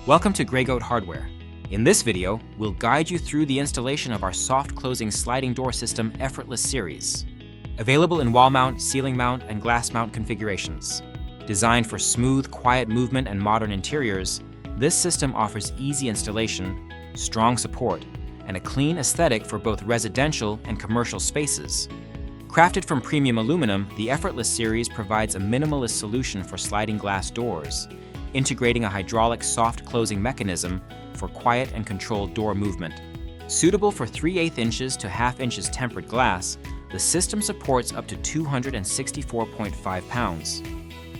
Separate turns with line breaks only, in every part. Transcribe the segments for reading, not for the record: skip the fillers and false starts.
Welcome to Grey Goat Hardware. In this video, we'll guide you through the installation of our soft closing sliding door system Effortless Series. Available in wall mount, ceiling mount, and glass mount configurations. Designed for smooth, quiet movement and modern interiors, this system offers easy installation, strong support, and a clean aesthetic for both residential and commercial spaces. Crafted from premium aluminum, the Effortless Series provides a minimalist solution for sliding glass doors, integrating a hydraulic soft closing mechanism for quiet and controlled door movement. Suitable for 3/8 inches to 1/2 inches tempered glass, the system supports up to 264.5 pounds.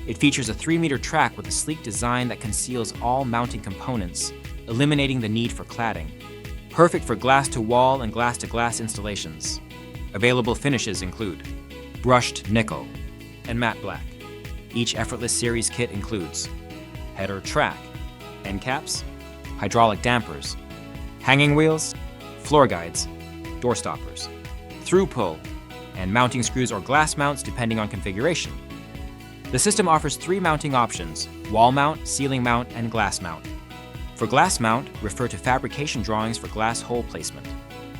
It features a 3-meter track with a sleek design that conceals all mounting components, eliminating the need for cladding. Perfect for glass-to-wall and glass-to-glass installations. Available finishes include brushed nickel and matte black. Each Effortless Series kit includes header track, end caps, hydraulic dampers, hanging wheels, floor guides, door stoppers, through pull, and mounting screws or glass mounts depending on configuration. The system offers 3 mounting options: wall mount, ceiling mount, and glass mount. For glass mount, refer to fabrication drawings for glass hole placement.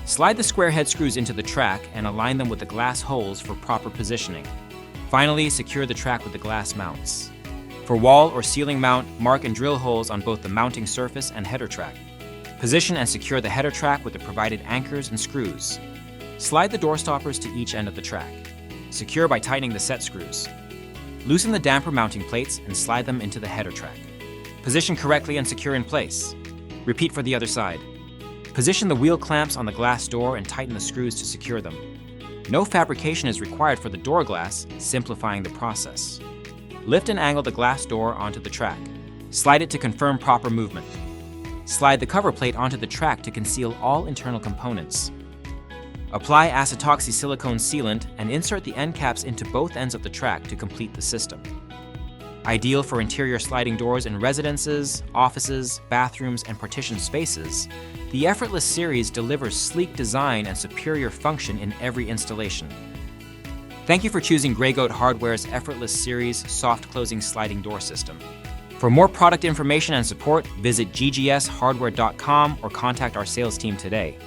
Slide the square head screws into the track and align them with the glass holes for proper positioning. Finally, secure the track with the glass mounts. For wall or ceiling mount, mark and drill holes on both the mounting surface and header track. Position and secure the header track with the provided anchors and screws. Slide the door stoppers to each end of the track. Secure by tightening the set screws. Loosen the damper mounting plates and slide them into the header track. Position correctly and secure in place. Repeat for the other side. Position the wheel clamps on the glass door and tighten the screws to secure them. No fabrication is required for the door glass, simplifying the process. Lift and angle the glass door onto the track. Slide it to confirm proper movement. Slide the cover plate onto the track to conceal all internal components. Apply acetoxy silicone sealant and insert the end caps into both ends of the track to complete the system. Ideal for interior sliding doors in residences, offices, bathrooms, and partitioned spaces, the Effortless Series delivers sleek design and superior function in every installation. Thank you for choosing Grey Goat Hardware's Effortless Series soft closing sliding door system. For more product information and support, visit ggshardware.com or contact our sales team today.